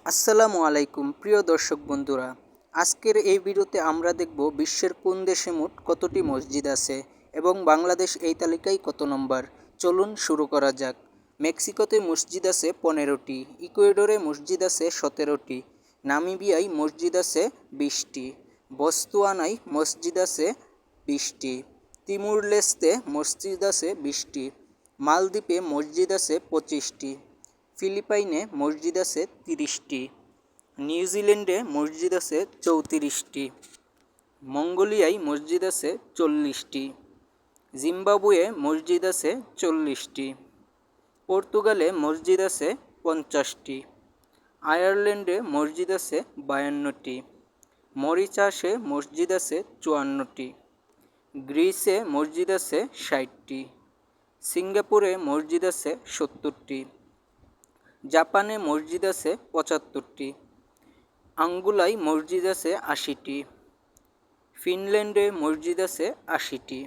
আসসালামু আলাইকুম প্রিয় দর্শক বন্ধুরা। আজকের এই ভিডিওতে আমরা দেখব বিশ্বের কোন দেশে মোট কতটি মসজিদ আছে এবং বাংলাদেশ এই তালিকায় কত নম্বর। চলুন শুরু করা যাক। মেক্সিকোতে মসজিদ আছে 15টি, ইকুয়েডরে মসজিদ আছে 17টি, নামিবিয়ায় মসজিদ আছে 20টি, বতসোয়ানায় মসজিদ আছে 20টি, তিমুর লেস্তে মসজিদ আছে 20টি, মালদ্বীপে মসজিদ আছে 25টি, ফিলিপাইনে মসজিদ আছে 30টি, নিউজিল্যান্ডে মসজিদ আছে 34টি, মঙ্গোলিয়ায় মসজিদ আছে 40টি, জিম্বাবুয়ে মসজিদ আছে 40টি, পর্তুগালে মসজিদ আছে 50টি, আয়ারল্যান্ডে মসজিদ আছে 52টি, মরিশাসে মসজিদ আছে 54টি, গ্রিসে মসজিদ আছে 60টি, সিঙ্গাপুরে মসজিদ আছে 70টি, জাপানে মসজিদ আছে 75টি, আঙ্গুলায় মসজিদ আছে 80টি, ফিনল্যান্ডে মসজিদ আছে 80টি,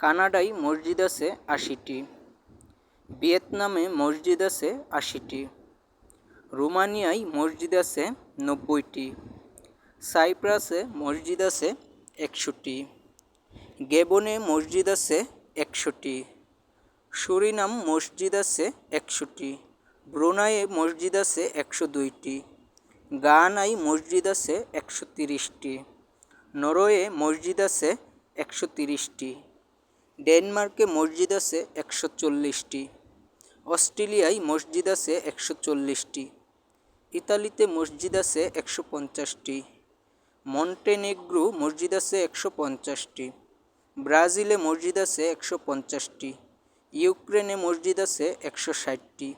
কানাডায় মসজিদ আছে 80টি, ভিয়েতনামে মসজিদ আছে 80টি, রোমানিয়ায় মসজিদ আছে 90টি, সাইপ্রাসে মসজিদ আছে 100টি, গেবনে মসজিদ আছে 100টি, সুরিনাম মসজিদ আছে 100টি, ব্রুনাইয়ে মসজিদ আছে 102টি, গায়ানায় মসজিদ আছে 130টি, নরওয়ে মসজিদ আছে 130টি, ডেনমার্কে মসজিদ আছে 140টি, অস্ট্রেলিয়ায় মসজিদ আছে 140টি, ইতালিতে মসজিদ আছে 150টি, মন্টেনেগ্রো মসজিদ আছে 150টি, ব্রাজিলে মসজিদ আছে 150টি, ইউক্রেনে মসজিদ আছে 160টি,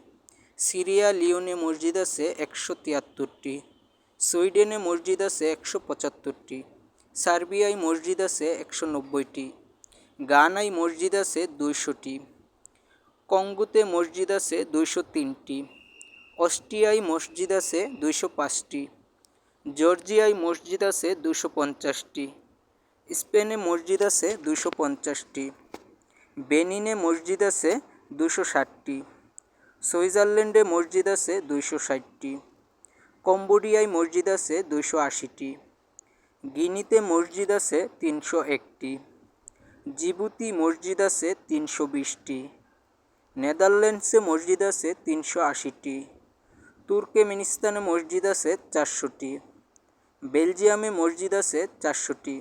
সিরিয়া লিওনে মসজিদ আছে 173টি, সুইডেনে মসজিদ আছে 175টি, সার্বিয়ায় মসজিদ আছে 190টি, গানায় মসজিদ আছে 200টি, কঙ্গোতে মসজিদ আছে 203টি, অস্ট্রিয়ায় মসজিদ আছে 205টি, জর্জিয়ায় মসজিদ আছে 250টি, স্পেনে মসজিদ আছে 250টি, বেনিনে মসজিদ আছে 260টি, সুইজারল্যান্ডে মসজিদ আছে 260টি, কম্বোডিয়ায় মসজিদ আছে 280টি, গিনিতে মসজিদ আছে 301টি, জিবুতি মসজিদ আছে 320টি, নেদারল্যান্ডসে মসজিদ আছে 380টি, তুর্কমেনিস্তানে মসজিদ আছে 400টি, বেলজিয়ামে মসজিদ আছে 400টি,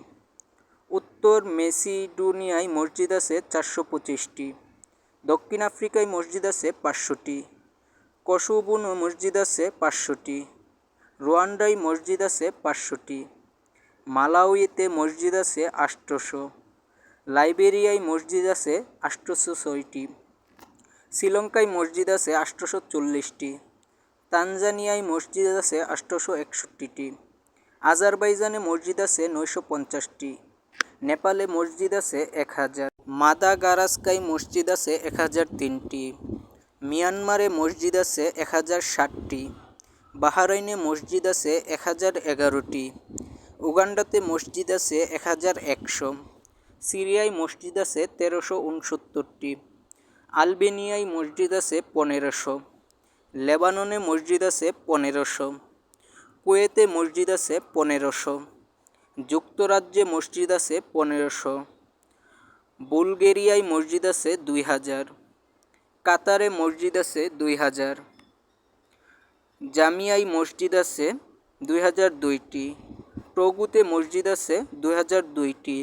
উত্তর মেসিডোনিয়ায় মসজিদ আছে 425টি, দক্ষিণ আফ্রিকায় মসজিদ আছে 500টি, কসোভোয় মসজিদ আছে 500টি, রুয়ান্ডায় মসজিদ আছে 500টি, মালাউইতে মসজিদ আছে 800, লাইবেরিয়ায় মসজিদ আছে 806টি, শ্রীলঙ্কায় মসজিদ আছে 840টি, তানজানিয়ায় মসজিদ আছে 861টি, আজারবাইজানে মসজিদ আছে 950টি, নেপালে মসজিদ আছে 1000, মাদাগাস্কারে মসজিদ আছে 1003টি, মিয়ানমারে মসজিদ আছে 1060টি, বাহরাইনে মসজিদ আছে 1011টি, উগান্ডাতে মসজিদ আছে 1100, সিরিয়ায় মসজিদ আছে 1369টি, আলবেনিয়ায় মসজিদ আছে 1500, লেবাননে মসজিদ আছে 1500, কুয়েতে মসজিদ আছে 1500, যুক্তরাজ্যে মসজিদ আছে 1500, বুলগেরিয়ায় মসজিদ আছে 2000, কাতারে মসজিদ আছে 2000, জামিয়ায় মসজিদ আছে 2002টি, টোগোতে মসজিদ আছে 2002টি,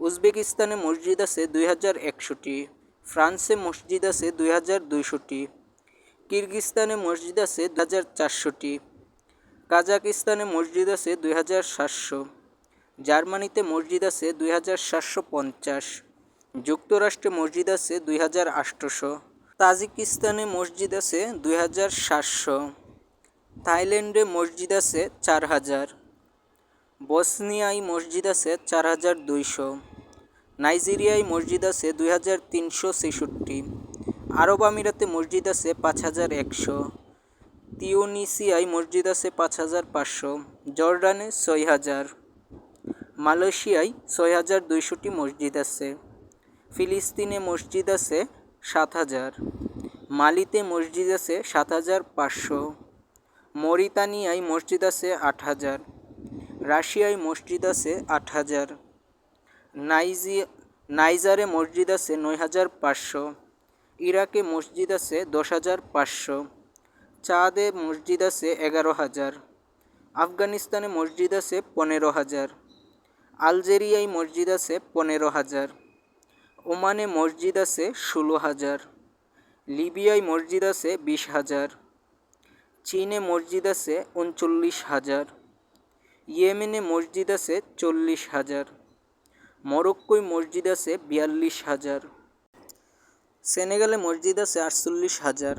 উজবেকিস্তানে মসজিদ আছে 2100টি, ফ্রান্সে মসজিদ আছে 2200টি, কিরগিজস্তানে মসজিদ আছে 2400টি, কাজাকিস্তানে মসজিদ আছে 2700, জার্মানিতে মসজিদ আছে 2750, যুক্তরাষ্ট্রে মসজিদ আছে 2800, তাজিকিস্তানে মসজিদ আছে 2700, থাইল্যান্ডে মসজিদ আছে 4000, বসনিয়ায় মসজিদ আছে 4200, নাইজেরিয়ায় মসজিদ আছে 2366, আরব আমিরাতে মসজিদ আছে 5100, তিউনিসিয়ায় মসজিদ আছে 5500, জর্ডানে 6000, মালয়েশিয়ায় 6200টি মসজিদ আছে, ফিলিস্তিনে মসজিদ আছে 7000, মালিতে মসজিদ আছে 7500, মরিতানিয়ায় মসজিদ আছে 8,000। রাশিয়ায় মসজিদ আছে 8,000। নাইজারে মসজিদ আছে 9,500। ইরাকে মসজিদ আছে 10,500। চাঁদে মসজিদ আছে 11,000। আফগানিস্তানে মসজিদ আছে 15,000। আলজেরিয়ায় মসজিদ আছে 15,000। ওমানে মসজিদ আছে 16,000। লিবিয়ায় মসজিদ আছে 20,000। চীনে মসজিদ আছে 39,000। ইয়েমেনে মসজিদ আছে 40,000। মরক্কোয় মসজিদ আছে 42,000। সেনেগালে মসজিদ আছে 48,000।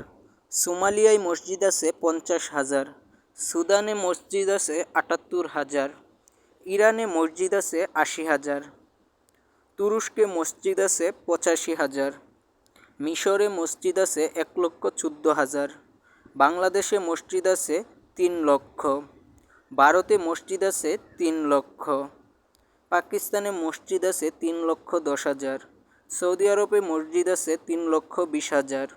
সোমালিয়ায় মসজিদ আছে 50,000। সুদানে মসজিদ আছে 78,000। ইরানে মসজিদ আছে 80,000। তুরস্কে মসজিদ আছে 85,000। মিশরে মসজিদ আছে 1,14,000। বাংলাদেশে মসজিদ আছে 3 লক্ষ। ভারতে মসজিদ আছে 3 লক্ষ। পাকিস্তানে মসজিদ আছে 3,10,000। সৌদি আরবে মসজিদ আছে 3,20,000।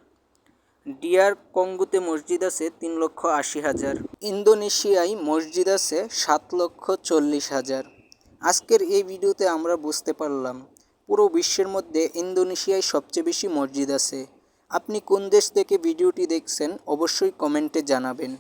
ডিআর কঙ্গোতে মসজিদ আছে 3,80,000। ইন্দোনেশিয়ায় মসজিদ আছে 7,40,000। আজকের এই ভিডিওতে আমরা বুঝতে পারলাম পুরো বিশ্বের মধ্যে ইন্দোনেশিয়ায় সবচেয়ে বেশি মসজিদ আছে। আপনি কোন দেশ থেকে ভিডিওটি দেখছেন অবশ্যই কমেন্টে জানাবেন।